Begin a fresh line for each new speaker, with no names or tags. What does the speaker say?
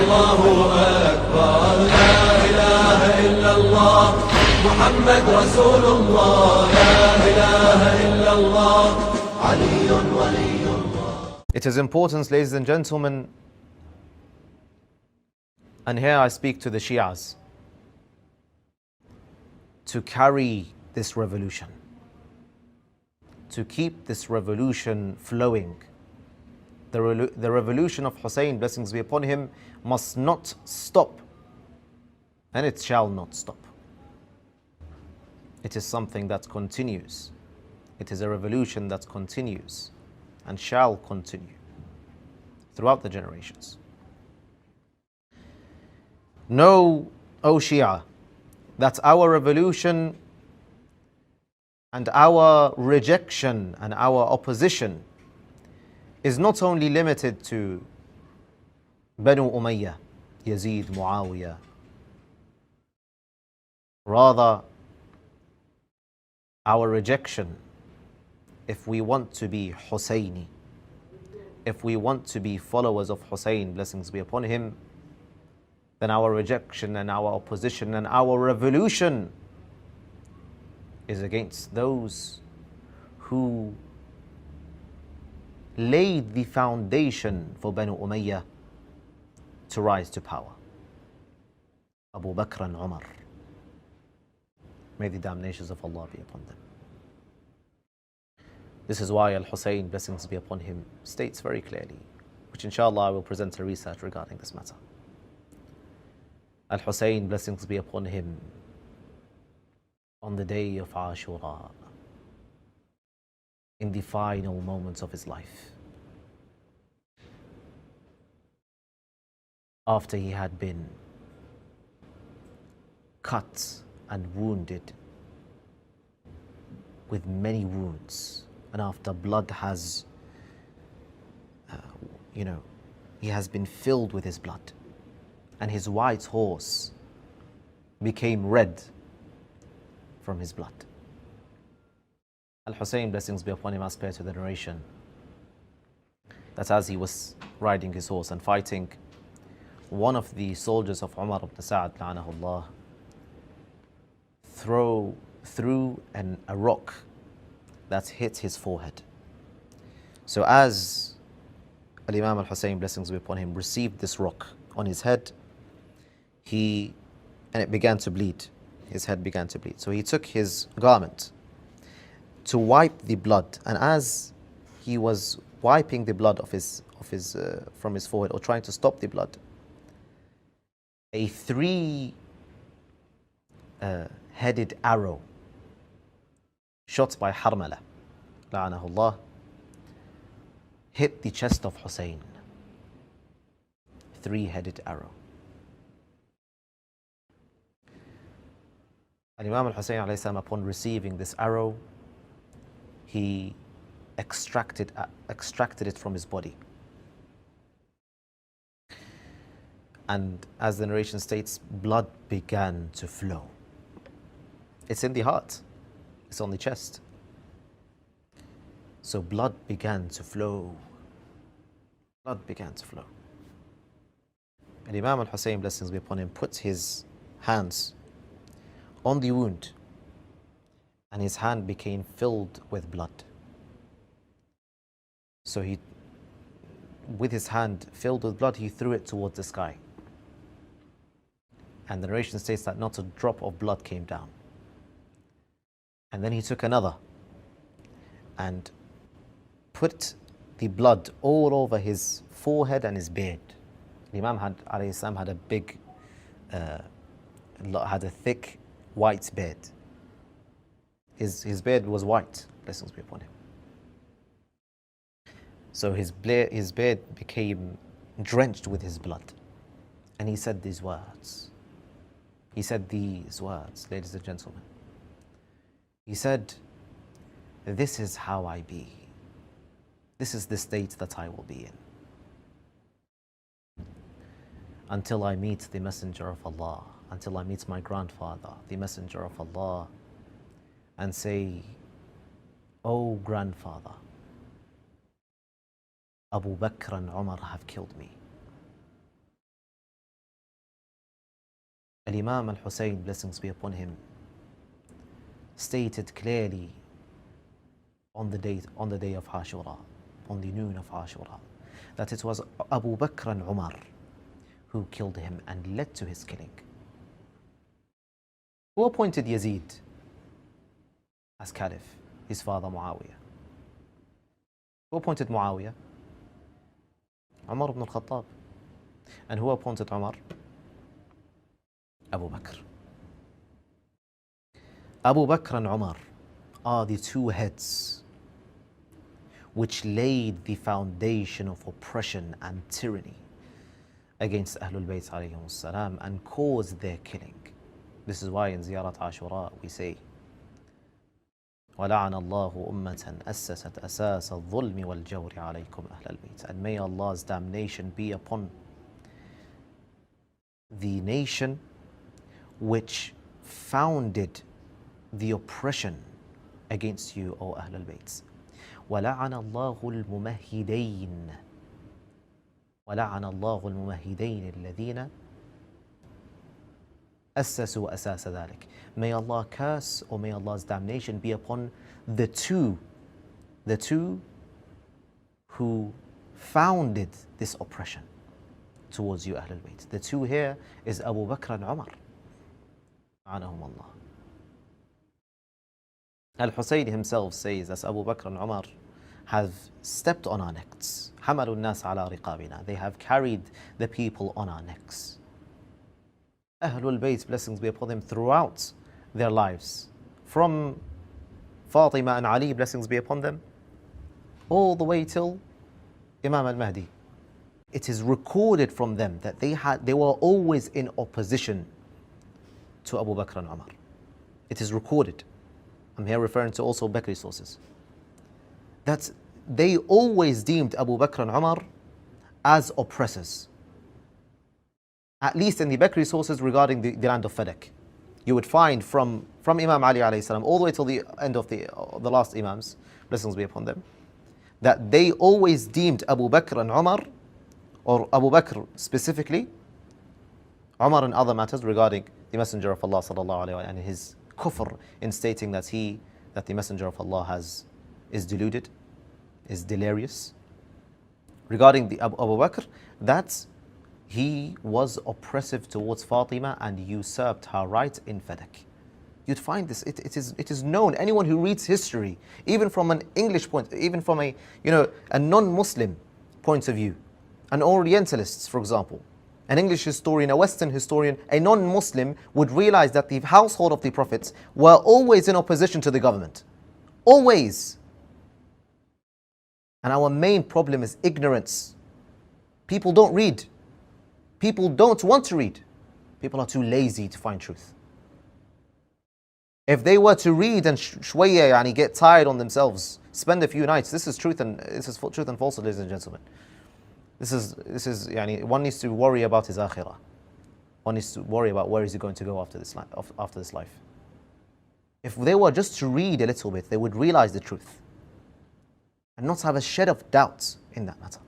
الله أكبر لا إله إلا الله محمد رسول الله لا إله إلا الله علي ولي الله.
It is important, ladies and gentlemen, and here I speak to the Shias, to carry this revolution, to keep this revolution flowing. The revolution of Hussein, blessings be upon him, must not stop, and it shall not stop. It is something that continues. It is a revolution that continues and shall continue throughout the generations. Know, O Shia, that our revolution and our rejection and our opposition is not only limited to Banu Umayyah, Yazid, Muawiyah. Rather, our rejection, if we want to be Husseini, if we want to be followers of Hussein, blessings be upon him, then our rejection and our opposition and our revolution is against those who laid the foundation for Banu Umayyah to rise to power. Abu Bakr and Umar. May the damnations of Allah be upon them. This is why Al-Hussein, blessings be upon him, states very clearly, which inshallah I will present a research regarding this matter. Al-Hussein, blessings be upon him, on the day of Ashura, in the final moments of his life, after he had been cut and wounded with many wounds, and after blood has, he has been filled with his blood, and his white horse became red from his blood. Al-Hussein, blessings be upon him, as per to the narration, that as he was riding his horse and fighting, one of the soldiers of Umar ibn Sa'ad, la'anahullah, threw a rock that hit his forehead. So as Imam Al-Hussein, blessings be upon him, received this rock on his head, and it began to bleed. His head began to bleed. So he took his garment to wipe the blood, and as he was wiping the blood from his forehead, or trying to stop the blood, a three-headed arrow shot by Harmala, la'anahullah, hit the chest of Hussein. Three-headed arrow. And Imam Al-Hussein alayhi salam, upon receiving this arrow, he extracted it from his body. And as the narration states, blood began to flow. It's in the heart, it's on the chest. So blood began to flow. Blood began to flow. And Imam Al-Hussein, blessings be upon him, put his hands on the wound, and his hand became filled with blood. So with his hand filled with blood, he threw it towards the sky. And the narration states that not a drop of blood came down. And then he took another and put the blood all over his forehead and his beard. The Imam had a big, had a thick white beard. His beard was white, blessings be upon him. So his beard became drenched with his blood. And he said these words. He said these words, ladies and gentlemen. He said, "This is how I be. This is the state that I will be in, until I meet the Messenger of Allah, until I meet my grandfather, the Messenger of Allah, and say, O grandfather, Abu Bakr and Umar have killed me. Al-Imam Hussain, blessings be upon him, stated clearly on the day of Ashura, on the noon of Ashura, that it was Abu Bakr and Umar who killed him and led to his killing. Who appointed Yazid as caliph? His father Muawiyah. Who appointed Muawiyah? Umar ibn al-Khattab. And who appointed Umar? Abu Bakr. Abu Bakr and Umar are the two heads which laid the foundation of oppression and tyranny against Ahlul Bayt alayhim salam and caused their killing. This is why in Ziyarat Ashura we say, وَلَعَنَ اللَّهُ أُمَّةً أَسَّسَتْ أَسَاسَ الظُّلْمِ وَالْجَوْرِ عَلَيْكُمْ أَهْلَ الْبَيْتِ. And may Allah's damnation be upon the nation which founded the oppression against you, O Ahl al-Bayt. وَلَعَنَ اللَّهُ الْمُمَهِّدَيْنِ وَلَعَنَ اللَّهُ الْمُمَهِّدَيْنِ الَّذِينَ أَسَّسُوا أَسَاسَ ذَلِكَ. May Allah curse, or may Allah's damnation be upon the two who founded this oppression towards you, Ahl al-Bayt. The two here is Abu Bakr and Umar. Anahum Allah. Al-Hussein himself says that Abu Bakr and Umar have stepped on our necks. حَمَلُوا النَّاسَ عَلَى رِقَابِنَا. They have carried the people on our necks. Ahlul Bayt, blessings be upon them, throughout their lives, from Fatima and Ali, blessings be upon them, all the way till Imam al-Mahdi. It is recorded from them that they were always in opposition to Abu Bakr and Umar. It is recorded. I'm here referring to also Bakri sources. That they always deemed Abu Bakr and Umar as oppressors. At least in the Bakri sources regarding the land of Fadak. You would find from Imam Ali alayhi salam all the way till the end of the last Imams, blessings be upon them, that they always deemed Abu Bakr and Umar, or Abu Bakr specifically, Umar and other matters regarding the Messenger of Allah sallallahu alayhi wa and his kufr in stating that the Messenger of Allah is deluded, is delirious. Regarding the Abu Bakr, that he was oppressive towards Fatima and usurped her right in Fadak. You'd find this, it is known. Anyone who reads history, even from an English point, even from a non-Muslim point of view, an Orientalist, for example, an English historian, a Western historian, a non-Muslim would realize that the household of the prophets were always in opposition to the government. Always. And our main problem is ignorance. People don't read. People don't want to read. People are too lazy to find truth. If they were to read and shwaya and get tired on themselves, spend a few nights. This is truth and falsehood, ladies and gentlemen. This is one needs to worry about his akhirah. One needs to worry about where is he going to go after this life. If they were just to read a little bit, they would realize the truth and not have a shed of doubt in that matter.